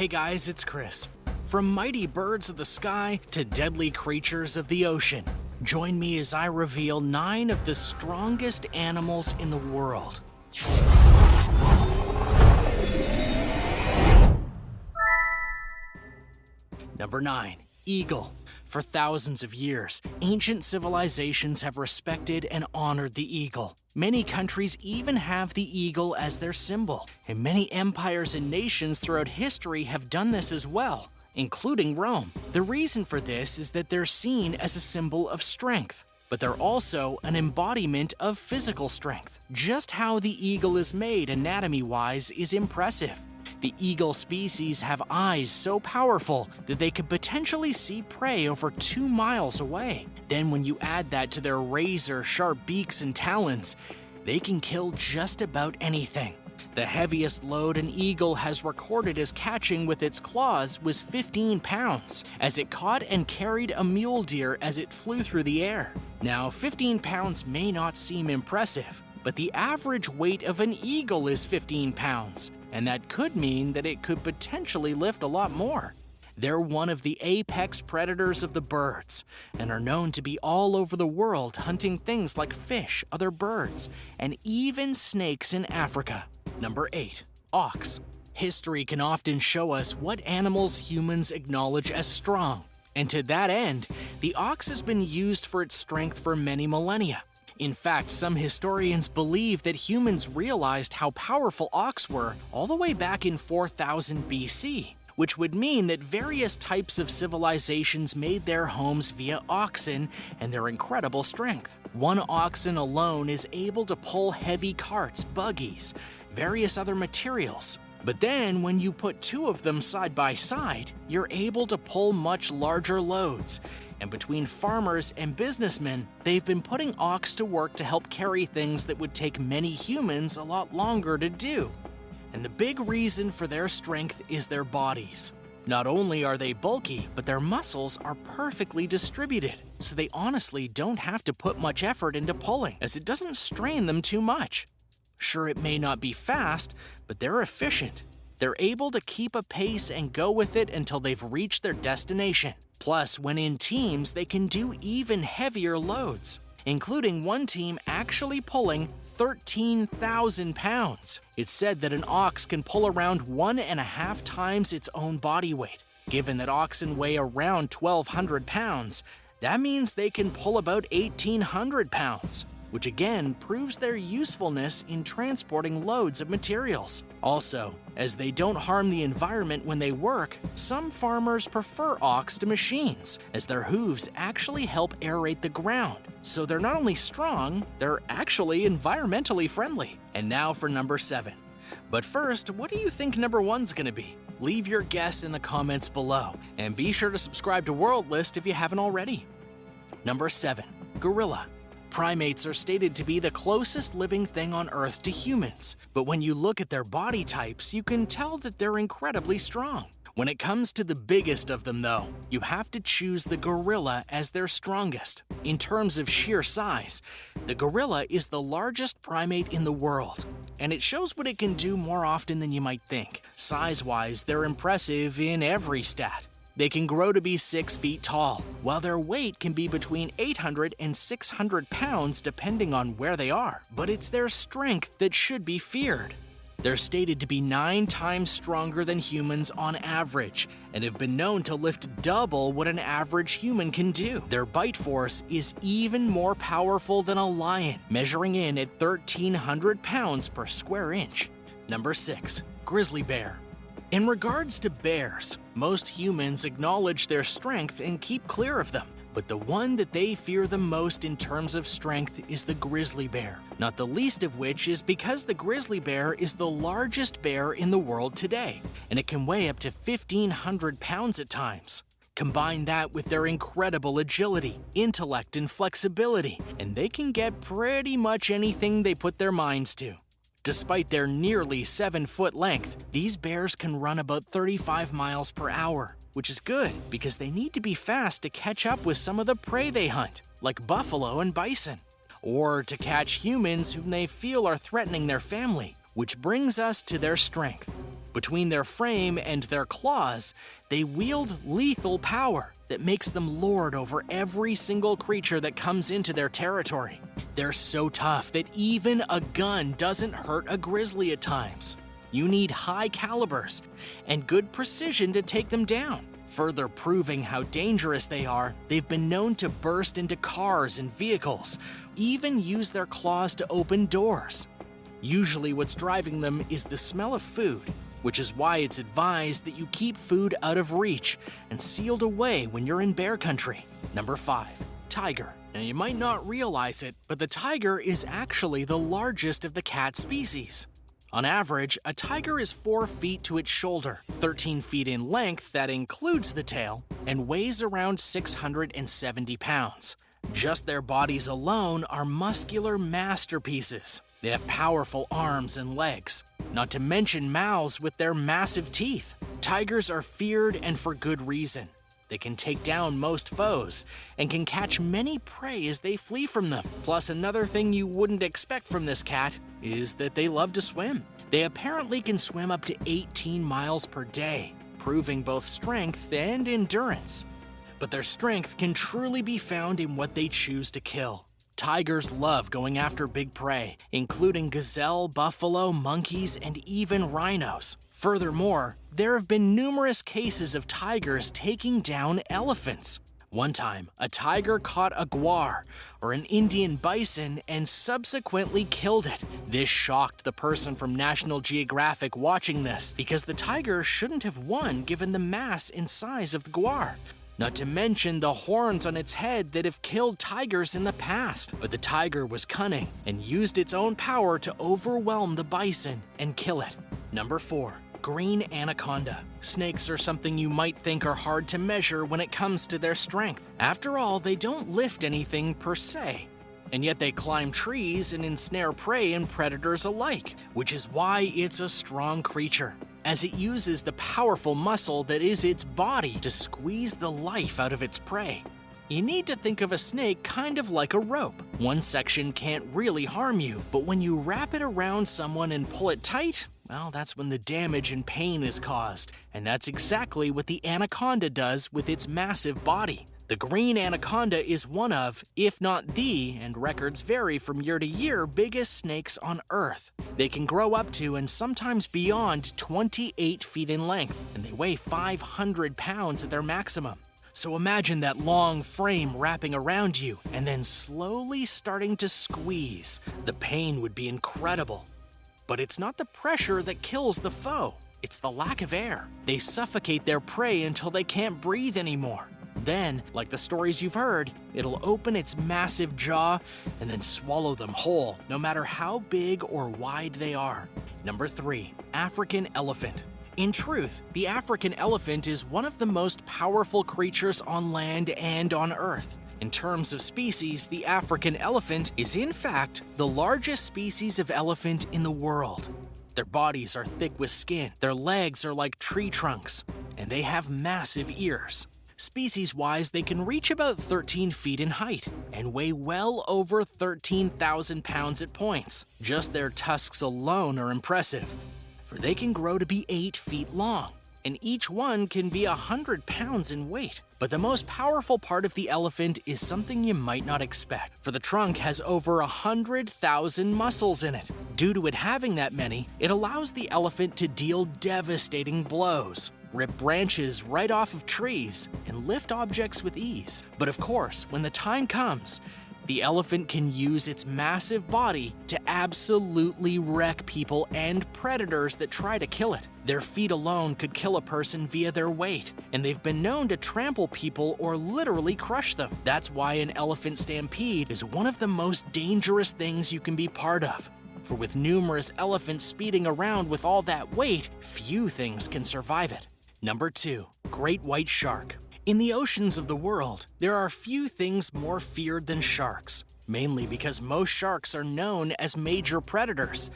Hey guys, it's Chris. From mighty birds of the sky to deadly creatures of the ocean, join me as I reveal 9 of the strongest animals in the world. Number 9. Eagle. For thousands of years, ancient civilizations have respected and honored the eagle. Many countries even have the eagle as their symbol, and many empires and nations throughout history have done this as well, including Rome. The reason for this is that they're seen as a symbol of strength, but they're also an embodiment of physical strength. Just how the eagle is made anatomy-wise is impressive. The eagle species have eyes so powerful that they could potentially see prey over 2 miles away. Then when you add that to their razor-sharp beaks and talons, they can kill just about anything. The heaviest load an eagle has recorded as catching with its claws was 15 pounds, as it caught and carried a mule deer as it flew through the air. Now, 15 pounds may not seem impressive, but the average weight of an eagle is 15 pounds, and that could mean that it could potentially lift a lot more. They're one of the apex predators of the birds, and are known to be all over the world hunting things like fish, other birds, and even snakes in Africa. Number 8. Ox. History can often show us what animals humans acknowledge as strong, and to that end, the ox has been used for its strength for many millennia. In fact, some historians believe that humans realized how powerful ox were all the way back in 4000 BC, which would mean that various types of civilizations made their homes via oxen and their incredible strength. One oxen alone is able to pull heavy carts, buggies, various other materials. But then, when you put 2 of them side by side, you're able to pull much larger loads. And between farmers and businessmen, they've been putting ox to work to help carry things that would take many humans a lot longer to do. And the big reason for their strength is their bodies. Not only are they bulky, but their muscles are perfectly distributed, so they honestly don't have to put much effort into pulling, as it doesn't strain them too much. Sure, it may not be fast, but they're efficient. They're able to keep a pace and go with it until they've reached their destination. Plus, when in teams, they can do even heavier loads, including one team actually pulling 13,000 pounds. It's said that an ox can pull around 1.5 times its own body weight. Given that oxen weigh around 1,200 pounds, that means they can pull about 1,800 pounds, which again proves their usefulness in transporting loads of materials. Also, as they don't harm the environment when they work, some farmers prefer ox to machines, as their hooves actually help aerate the ground. So they're not only strong, they're actually environmentally friendly. And now for number 7. But first, what do you think number 1's gonna be? Leave your guess in the comments below, and be sure to subscribe to World List if you haven't already. Number 7. Gorilla. Primates are stated to be the closest living thing on Earth to humans, but when you look at their body types, you can tell that they're incredibly strong. When it comes to the biggest of them though, you have to choose the gorilla as their strongest. In terms of sheer size, the gorilla is the largest primate in the world, and it shows what it can do more often than you might think. Size-wise, they're impressive in every stat. They can grow to be 6 feet tall, while their weight can be between 800 and 600 pounds depending on where they are. But it's their strength that should be feared. They're stated to be 9 times stronger than humans on average, and have been known to lift double what an average human can do. Their bite force is even more powerful than a lion, measuring in at 1,300 pounds per square inch. Number 6. Grizzly bear. In regards to bears, most humans acknowledge their strength and keep clear of them. But the one that they fear the most in terms of strength is the grizzly bear, not the least of which is because the grizzly bear is the largest bear in the world today, and it can weigh up to 1,500 pounds at times. Combine that with their incredible agility, intellect, and flexibility, and they can get pretty much anything they put their minds to. Despite their nearly 7-foot length, these bears can run about 35 miles per hour, which is good because they need to be fast to catch up with some of the prey they hunt, like buffalo and bison, or to catch humans whom they feel are threatening their family, Which brings us to their strength. Between their frame and their claws, they wield lethal power that makes them lord over every single creature that comes into their territory. They're so tough that even a gun doesn't hurt a grizzly at times. You need high calibers and good precision to take them down. Further proving how dangerous they are, they've been known to burst into cars and vehicles, even use their claws to open doors. Usually what's driving them is the smell of food, which is why it's advised that you keep food out of reach and sealed away when you're in bear country. Number 5. Tiger. Now you might not realize it, but the tiger is actually the largest of the cat species. On average, a tiger is 4 feet to its shoulder, 13 feet in length that includes the tail, and weighs around 670 pounds. Just their bodies alone are muscular masterpieces. They have powerful arms and legs, not to mention mouths with their massive teeth. Tigers are feared and for good reason. They can take down most foes and can catch many prey as they flee from them. Plus, another thing you wouldn't expect from this cat is that they love to swim. They apparently can swim up to 18 miles per day, proving both strength and endurance. But their strength can truly be found in what they choose to kill. Tigers love going after big prey, including gazelle, buffalo, monkeys, and even rhinos. Furthermore, there have been numerous cases of tigers taking down elephants. One time, a tiger caught a guar, or an Indian bison, and subsequently killed it. This shocked the person from National Geographic watching this, because the tiger shouldn't have won given the mass and size of the guar. Not to mention the horns on its head that have killed tigers in the past. But the tiger was cunning and used its own power to overwhelm the bison and kill it. Number 4. Green anaconda. Snakes are something you might think are hard to measure when it comes to their strength. After all, they don't lift anything per se. And yet they climb trees and ensnare prey and predators alike, which is why it's a strong creature, as it uses the powerful muscle that is its body to squeeze the life out of its prey. You need to think of a snake kind of like a rope. One section can't really harm you, but when you wrap it around someone and pull it tight, well, that's when the damage and pain is caused. And that's exactly what the anaconda does with its massive body. The green anaconda is one of, if not the, and records vary from year to year, biggest snakes on Earth. They can grow up to and sometimes beyond 28 feet in length, and they weigh 500 pounds at their maximum. So imagine that long frame wrapping around you and then slowly starting to squeeze. The pain would be incredible. But it's not the pressure that kills the foe, it's the lack of air. They suffocate their prey until they can't breathe anymore. Then, like the stories you've heard, it'll open its massive jaw and then swallow them whole, no matter how big or wide they are. Number 3. African elephant. In truth, the African elephant is one of the most powerful creatures on land and on Earth. In terms of species, the African elephant is in fact the largest species of elephant in the world. Their bodies are thick with skin, their legs are like tree trunks, and they have massive ears. Species-wise, they can reach about 13 feet in height and weigh well over 13,000 pounds at points. Just their tusks alone are impressive, for they can grow to be 8 feet long, and each one can be 100 pounds in weight. But the most powerful part of the elephant is something you might not expect, for the trunk has over 100,000 muscles in it. Due to it having that many, it allows the elephant to deal devastating blows, rip branches right off of trees, and lift objects with ease. But of course, when the time comes, the elephant can use its massive body to absolutely wreck people and predators that try to kill it. Their feet alone could kill a person via their weight, and they've been known to trample people or literally crush them. That's why an elephant stampede is one of the most dangerous things you can be part of. For with numerous elephants speeding around with all that weight, few things can survive it. Number 2. Great white shark. In the oceans of the world, there are few things more feared than sharks, mainly because most sharks are known as major predators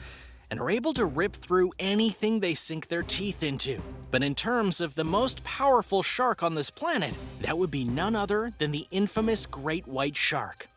and are able to rip through anything they sink their teeth into. But in terms of the most powerful shark on this planet, that would be none other than the infamous great white shark.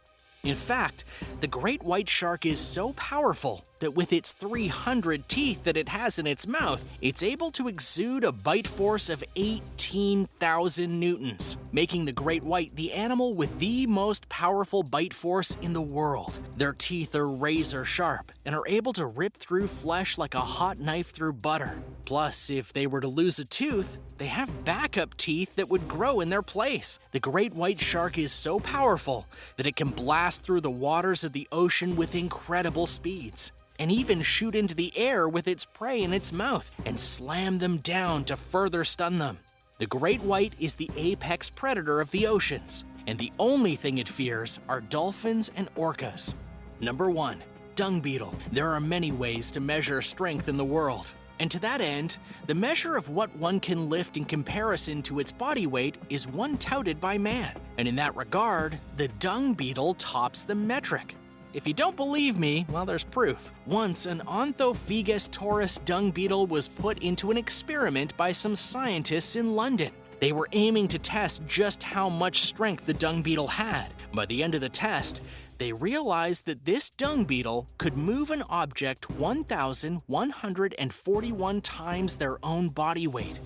In fact, the great white shark is so powerful that with its 300 teeth that it has in its mouth, it's able to exude a bite force of 18,000 newtons, making the great white the animal with the most powerful bite force in the world. Their teeth are razor sharp and are able to rip through flesh like a hot knife through butter. Plus, if they were to lose a tooth, they have backup teeth that would grow in their place. The great white shark is so powerful that it can blast through the waters of the ocean with incredible speeds, and even shoot into the air with its prey in its mouth and slam them down to further stun them. The great white is the apex predator of the oceans, and the only thing it fears are dolphins and orcas. Number 1. Dung beetle. There are many ways to measure strength in the world. And to that end, the measure of what one can lift in comparison to its body weight is one touted by man. And in that regard, the dung beetle tops the metric. If you don't believe me, well, there's proof. Once, an Onthophagus taurus dung beetle was put into an experiment by some scientists in London. They were aiming to test just how much strength the dung beetle had. By the end of the test, they realized that this dung beetle could move an object 1,141 times their own body weight.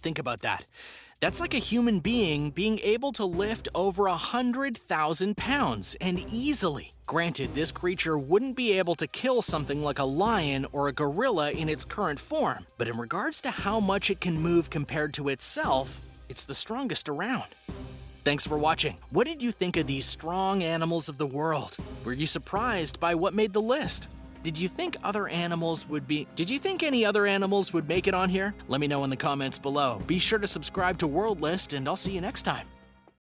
Think about that. That's like a human being able to lift over 100,000 pounds, and easily. Granted, this creature wouldn't be able to kill something like a lion or a gorilla in its current form, but in regards to how much it can move compared to itself, it's the strongest around. Thanks for watching. What did you think of these strong animals of the world? Were you surprised by what made the list? Did you think any other animals would make it on here? Let me know in the comments below. Be sure to subscribe to World List, and I'll see you next time.